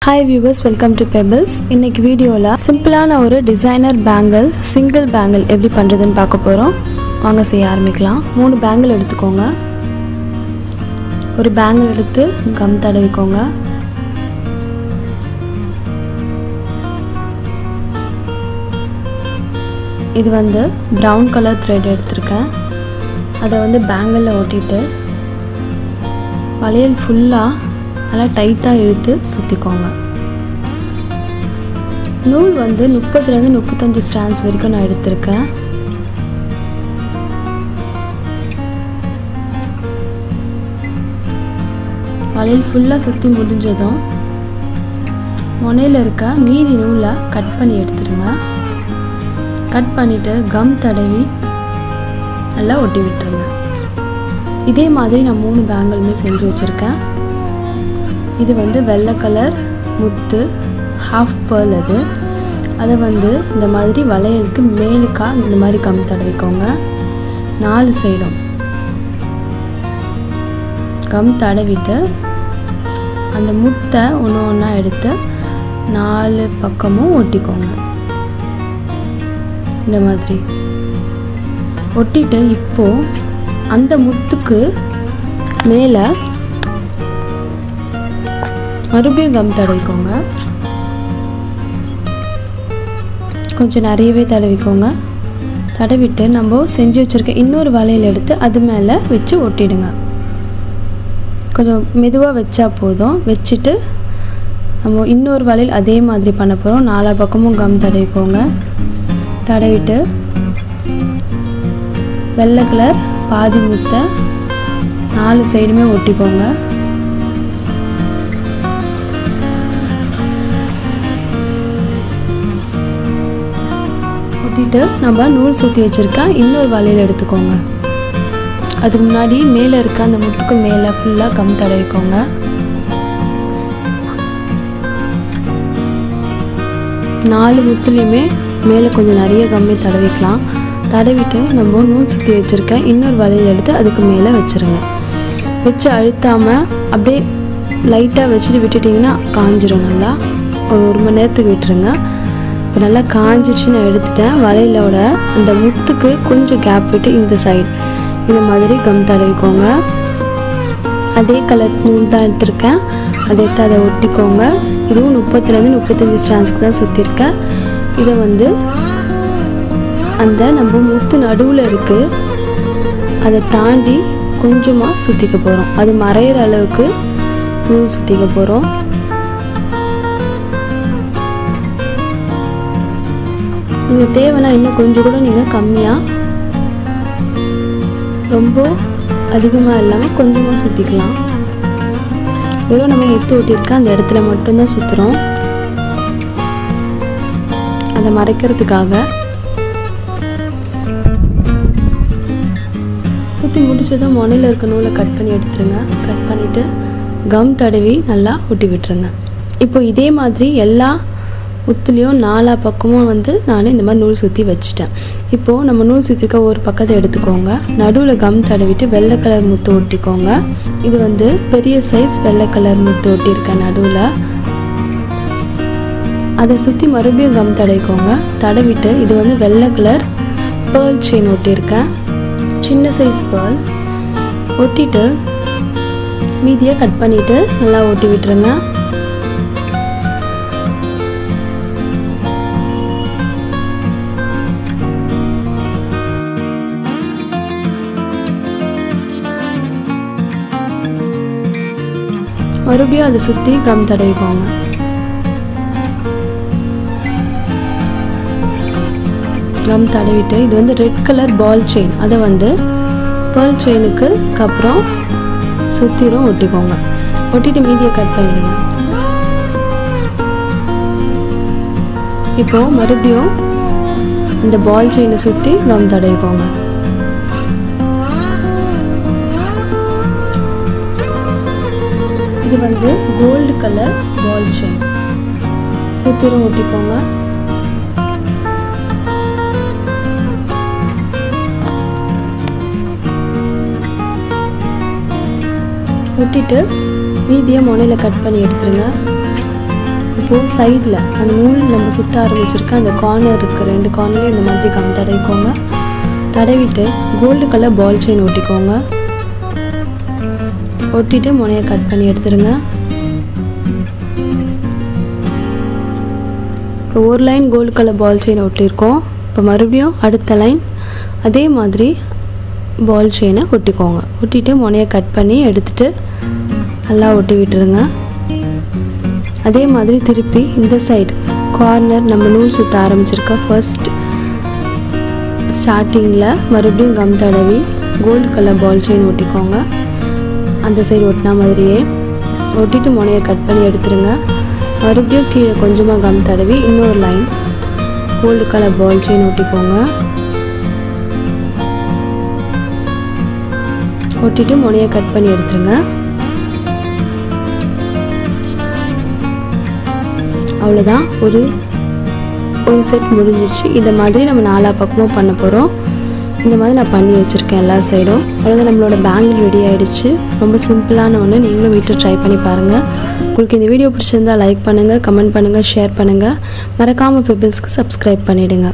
Hi viewers, welcome to Pebbles. இன்னைக்கு வீடியோல சிம்பிளான ஒரு டிசைனர் பேங்கிள் சிங்கிள் பேங்கிள் எப்படி பண்றதுன்னு பார்க்க போறோம். வாங்க செய்ய ஆரம்பிக்கலாம். 3 பேங்கிள் எடுத்துக்கோங்க. ஒரு பேங்கிள் எடுத்து கம் தடவிக்கோங்க. இது வந்து brown color thread எடுத்துர்க்கேன். அத வந்து பேங்கிள்ல ஒட்டிட்டு வளையல் ஃபுல்லா நல்லா டைட்டா இழுத்து சுத்திக்கோங்க. நூல் வந்து 30 ல இருந்து 35 ஸ்ட்ராண்ட்ஸ் வரைக்கும் நான் எடுத்துர்க்கேன். வளையல் ஃபுல்லா சுத்தி முடிஞ்சதும் முனையில இருக்க மீதி நூலை கட் பண்ணி எடுத்துருங்க. கட் பண்ணிட்டு கம் தடவி நல்லா ஒட்டி விட்டுருங்க. இதே மாதிரி நான் 3 பேங்கிளுமே செஞ்சு வச்சிருக்கேன். இது வந்து வெள்ளை கலர் முத்து half pearl அது. அத வந்து இந்த மாதிரி வளையலுக்கு மேலுக்கா இந்த மாதிரி கம் தடவிக்கோங்க. 4 சைடும் கம் தடவிட்டு அந்த முத்தை ஒண்ணா எடுத்து 4 பக்கமும் ஒட்டிக்கோங்க. இந்த மாதிரி ஒட்டிட்டு இப்போ அந்த முத்துக்கு மேல மறுபடியும் கம் தடவிக்கோங்க. கொஞ்சம் நிறையவே தடவிக்கோங்க. தடவிட்டு நம்ம செஞ்சு வச்சிருக்க இன்னொரு வளையல் எடுத்து அது மேலே வச்சு ஒட்டிடுங்க. கொஞ்சம் மெதுவாக வச்சா போதும். வச்சுட்டு நம்ம இன்னொரு வளையல் அதே மாதிரி பண்ண போகிறோம். 4 பக்கமும் கம் தடவிக்கோங்க. தடவிட்டு வெள்ளை கலர் பாதி முத்தை 4 சைடுமே ஒட்டிக்கோங்க. ஒட்டிட்டு நம்ம நூல் சுற்றி வச்சுருக்க இன்னொரு வளையல் எடுத்துக்கோங்க. அதுக்கு முன்னாடி மேலே இருக்க அந்த முத்துக்கு மேலே ஃபுல்லாக கம் தடவிக்கோங்க. நாலு முத்துலேயுமே மேலே கொஞ்சம் நிறைய கம்மி தடவிக்கலாம். தடவிட்டு நம்ம நூல் சுற்றி வச்சுருக்க இன்னொரு வளையல் எடுத்து அதுக்கு மேலே வச்சுருங்க. வச்சு அழுத்தாமல் அப்படியே லைட்டாக வச்சுட்டு விட்டுட்டிங்கன்னா காஞ்சிரும். நல்லா ஒரு 1 மணி நேரத்துக்கு விட்டுருங்க. இப்போ நல்லா காஞ்சிடுச்சு. நான் எடுத்துட்டேன். வளையலோட அந்த முத்துக்கு கொஞ்சம் கேப் விட்டு இந்த சைடு இந்த மாதிரி கம் தடவிக்கோங்க. அதே கலர் நூல் தான் எடுத்திருக்கேன். அதை எடுத்து அதை ஒட்டிக்கோங்க. இதுவும் 30 ல இருந்து 35 ஸ்ட்ராண்ட்ஸ்க்கு தான் சுற்றிருக்கேன். இதை வந்து அந்த நம்ம முத்து நடுவில் இருக்குது அதை தாண்டி கொஞ்சமாக சுற்றிக்க போகிறோம். அது மறையிற அளவுக்கு நூல் சுற்றிக்க போகிறோம். நீங்கள் தேவைன்னா இன்னும் கொஞ்சம் கூட நீங்கள் கம்மியாக ரொம்ப அதிகமாக இல்லாமல் கொஞ்சமாக சுற்றிக்கலாம். வெறும் நம்ம முத்து ஒட்டியிருக்க அந்த இடத்துல மட்டும்தான் சுற்றுறோம். அதை மறைக்கிறதுக்காக சுற்றி முடிச்சதும் முனையில் இருக்க நூலை கட் பண்ணி எடுத்துருங்க. கட் பண்ணிவிட்டு கம் தடவி நல்லா ஒட்டி விட்டுருங்க. இப்போ இதே மாதிரி எல்லா முத்துலேயும் 4 பக்கமும் வந்து நான் இந்த மாதிரி நூல் சுற்றி வச்சுட்டேன். இப்போது நம்ம நூல் சுற்றிருக்க ஒரு பக்கத்தை எடுத்துக்கோங்க. நடுவில் கம் தடவிட்டு வெள்ளை கலர் முத்து ஒட்டிக்கோங்க. இது வந்து பெரிய சைஸ் வெள்ளை கலர் முத்து ஒட்டியிருக்கேன் நடுவில். அதை சுற்றி மறுபடியும் கம் தடவிக்கோங்க. தடவிட்டு இது வந்து வெள்ளை கலர் பேர்ல் செயின் ஒட்டியிருக்கேன். சின்ன சைஸ் பேர்ல் ஒட்டிட்டு மீதியை கட் பண்ணிவிட்டு நல்லா ஒட்டி விட்டுருங்க. மறுபடியும் அதை சுற்றி கம் தடவிக்கோங்க. கம் தடவிட்டு இது வந்து ரெட் கலர் பால் செயின் அதை வந்து பேர்ல் செயினுக்கு அப்புறம் சுற்றிரும் ஒட்டிக்கோங்க. ஒட்டிட்டு மீதியை கட் பண்ணிடுங்க. இப்போ மறுபடியும் இந்த பால் செயினை சுற்றி கம் தடவிக்கோங்க. இது வந்து கோல்டு கலர் பால் செயின் சுற்றிரும் ஒட்டிக்கோங்க. ஒட்டிட்டு மீதியை முனையில் கட் பண்ணி எடுத்துருங்க. இப்போது சைடில் அந்த நூல் நம்ம சுற்ற ஆரம்பிச்சிருக்க அந்த கார்னர் இருக்குது, 2 கார்னர்லையும் இந்த மாதிரி கம் தடவிக்கோங்க. தடவிட்டு கோல்டு கலர் பால் செயின் ஒட்டிக்கோங்க. ஒட்டிட்டு முனையை கட் பண்ணி எடுத்துருங்க. இப்போ ஒரு line gold colour ball chain ஒட்டியிருக்கோம். இப்போ மறுபடியும் அடுத்த லைன் அதே மாதிரி பால் செயினை ஒட்டிக்கோங்க. ஒட்டிட்டு முனையை கட் பண்ணி எடுத்துட்டு நல்லா ஒட்டி விட்டுருங்க. அதே மாதிரி திருப்பி இந்த சைடு கார்னர் நம்ம நூல் சுற்ற ஆரம்பிச்சிருக்க ஃபர்ஸ்ட் ஸ்டார்டிங்கில் மறுபடியும் கம் தடவி கோல்டு கலர் பால் செயின் ஒட்டிக்கோங்க. அந்த சைடு ஒட்டினா மாதிரியே ஒட்டிட்டு முனையை கட் பண்ணி எடுத்துருங்க. மறுபடியும் கீழே கொஞ்சமாக கம் தடவி இன்னொரு line gold colour ball chain ஒட்டிக்கோங்க. ஒட்டிட்டு முனையை கட் பண்ணி எடுத்துருங்க. அவ்வளோதான், ஒரு செட் முடிஞ்சிருச்சு. இந்த மாதிரி நம்ம 4 பக்கமும் பண்ண போகிறோம். இந்த மாதிரி நான் பண்ணி வச்சுருக்கேன் எல்லா சைடும். அவ்வளோதான், நம்மளோட பேங்கிள் ரெடி ஆகிடுச்சு. ரொம்ப சிம்பிளான ஒன்று, நீங்களும் வீட்டில் ட்ரை பண்ணி பாருங்கள். உங்களுக்கு இந்த வீடியோ பிடிச்சிருந்தால் லைக் பண்ணுங்கள், கமெண்ட் பண்ணுங்கள், ஷேர் பண்ணுங்கள். மறக்காமல் பெபிள்ஸ்க்கு சப்ஸ்கிரைப் பண்ணிவிடுங்க.